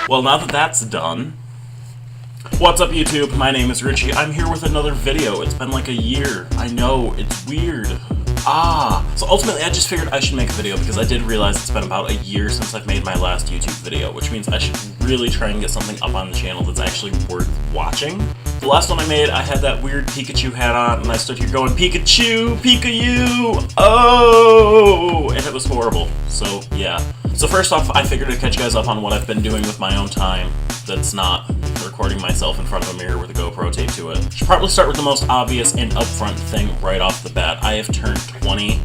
Well, now that that's done, what's up YouTube? My name is Richie. I'm here with another video. It's been like a year. I know, it's weird. So ultimately I just figured I should make a video because I did realize it's been about a year since I've made my last YouTube video, which means I should really try and get something up on the channel that's actually worth watching. The last one I made, I had that weird Pikachu hat on, and I stood here going, Pikachu! Pika-you! Oh! And it was horrible. So, yeah. So first off, I figured I'd catch you guys up on what I've been doing with my own time that's not recording myself in front of a mirror with a GoPro taped to it. Should probably start with the most obvious and upfront thing right off the bat. I have turned 20.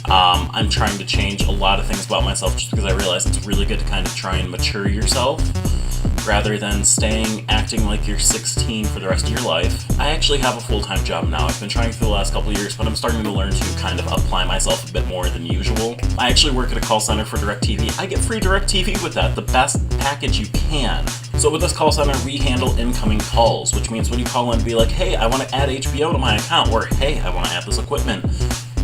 I'm trying to change a lot of things about myself just because I realize it's really good to kind of try and mature yourself rather than acting like you're 16 for the rest of your life. I actually have a full-time job now. I've been trying for the last couple of years, but I'm starting to learn to kind of apply myself a bit more than usual. I actually work at a call center for DirecTV. I get free DirecTV with that, the best package you can. So with this call center, we handle incoming calls, which means when you call in and be like, hey, I want to add HBO to my account, or hey, I want to add this equipment,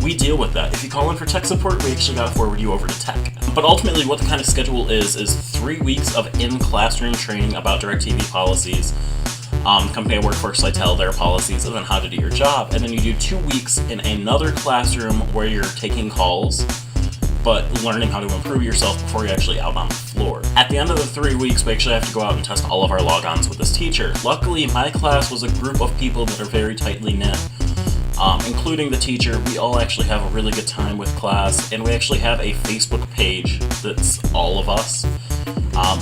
we deal with that. If you call in for tech support, we actually gotta forward you over to tech. But ultimately, what the kind of schedule is 3 weeks of in-classroom training about DirecTV policies, company I work for, retell their policies, and then how to do your job. And then you do 2 weeks in another classroom where you're taking calls, but learning how to improve yourself before you're actually out on the floor. At the end of the 3 weeks, we actually have to go out and test all of our logons with this teacher. Luckily, my class was a group of people that are very tightly knit. Including the teacher. We all actually have a really good time with class, and we actually have a Facebook page that's all of us.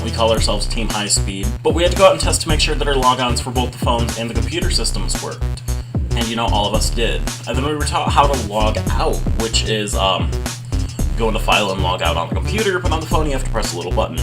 We call ourselves Team High Speed, but we had to go out and test to make sure that our logons for both the phones and the computer systems worked. And you know, all of us did. And then we were taught how to log out, which is go into File and log out on the computer, but on the phone you have to press a little button.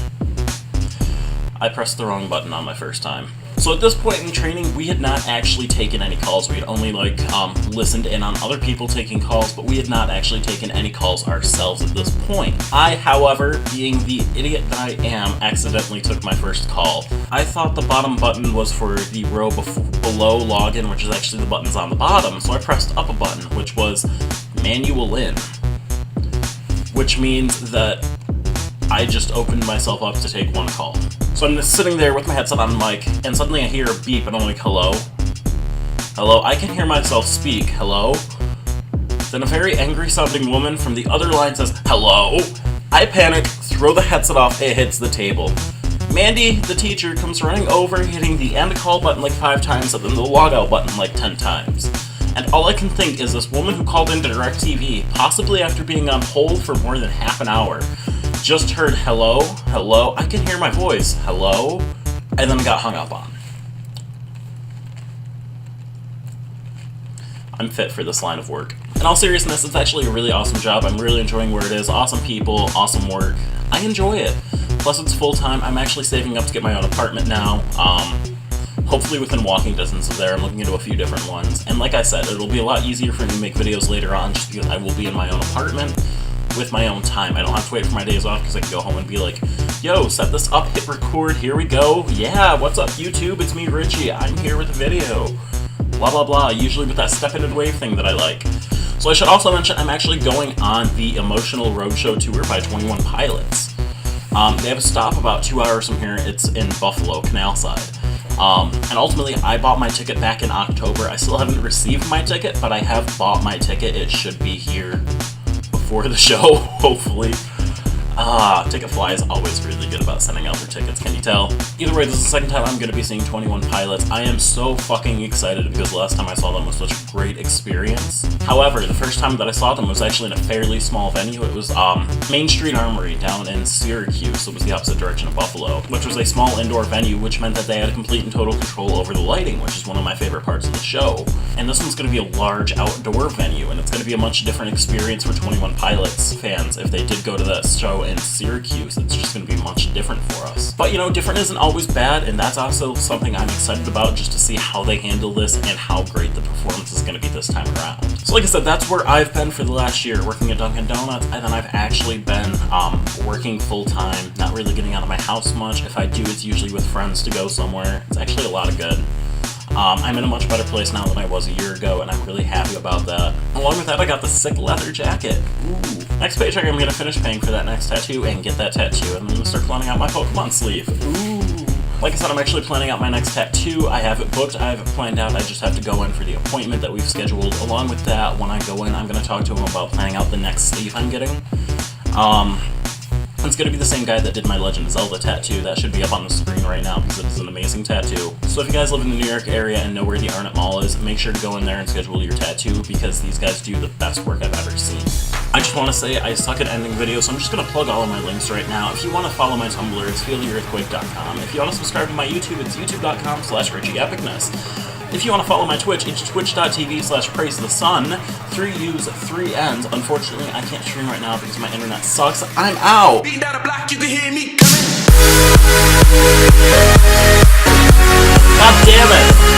I pressed the wrong button on my first time. So at this point in training, we had not actually taken any calls. We had only listened in on other people taking calls, but we had not actually taken any calls ourselves at this point. I, however, being the idiot that I am, accidentally took my first call. I thought the bottom button was for the row below login, which is actually the buttons on the bottom, so I pressed up a button, which was manual in, which means that I just opened myself up to take one call. So I'm just sitting there with my headset on mic, and suddenly I hear a beep, and I'm like, hello? Hello? I can hear myself speak, hello? Then a very angry sounding woman from the other line says, hello? I panic, throw the headset off, it hits the table. Mandy, the teacher, comes running over, hitting the end call button like 5 times, and then the logout button like 10 times. And all I can think is this woman who called into DirecTV, possibly after being on hold for more than half an hour, just heard hello, hello, I can hear my voice, hello, and then got hung up on. I'm fit for this line of work. In all seriousness, it's actually a really awesome job. I'm really enjoying where it is. Awesome people, awesome work. I enjoy it. Plus it's full-time. I'm actually saving up to get my own apartment now. Hopefully within walking distance of there. I'm looking into a few different ones. And like I said, it'll be a lot easier for me to make videos later on just because I will be in my own apartment with my own time. I don't have to wait for my days off because I can go home and be like, yo, set this up, hit record, here we go. Yeah, what's up YouTube? It's me, Richie. I'm here with a video. Blah, blah, blah. Usually with that step into the wave thing that I like. So I should also mention I'm actually going on the Emotional Roadshow tour by 21 Pilots. They have a stop about 2 hours from here. It's in Buffalo, Canal Side. And ultimately, I bought my ticket back in October. I still haven't received my ticket, but I have bought my ticket. It should be here before the show, hopefully. Ticketfly is always really good about sending out their tickets, can you tell? Either way, this is the second time I'm going to be seeing 21 Pilots. I am so fucking excited because the last time I saw them was such a great experience. However, the first time that I saw them was actually in a fairly small venue. It was Main Street Armory down in Syracuse, so it was the opposite direction of Buffalo, which was a small indoor venue, which meant that they had complete and total control over the lighting, which is one of my favorite parts of the show. And this one's going to be a large outdoor venue, and it's going to be a much different experience for 21 Pilots fans if they did go to that show in Syracuse. It's just going to be much different for us. But you know, different isn't always bad, and that's also something I'm excited about, just to see how they handle this and how great the performance is going to be this time around. So like I said, that's where I've been for the last year, working at Dunkin' Donuts, and then I've actually been working full-time, not really getting out of my house much. If I do, it's usually with friends to go somewhere. It's actually a lot of good. I'm in a much better place now than I was a year ago, and I'm really happy about that. Along with that, I got the sick leather jacket. Ooh. Next paycheck, I'm going to finish paying for that next tattoo and get that tattoo, and then I'm going to start planning out my Pokemon sleeve. Ooh. Like I said, I'm actually planning out my next tattoo. I have it booked, I have it planned out, I just have to go in for the appointment that we've scheduled. Along with that, when I go in, I'm going to talk to him about planning out the next sleeve I'm getting. It's going to be the same guy that did my Legend of Zelda tattoo. That should be up on the screen right now because it is an amazing tattoo. So if you guys live in the New York area and know where the Arnott Mall is, make sure to go in there and schedule your tattoo because these guys do the best work I've ever seen. I just want to say I suck at ending videos, so I'm just going to plug all of my links right now. If you want to follow my Tumblr, it's feeltheearthquake.com. If you want to subscribe to my YouTube, it's youtube.com/RichieEpicness. If you want to follow my Twitch, it's twitch.tv/PraiseTheSun. 3 U's, 3 N's. Unfortunately, I can't stream right now because my internet sucks. I'm out! Beat down the block, you can hear me coming. God damn it!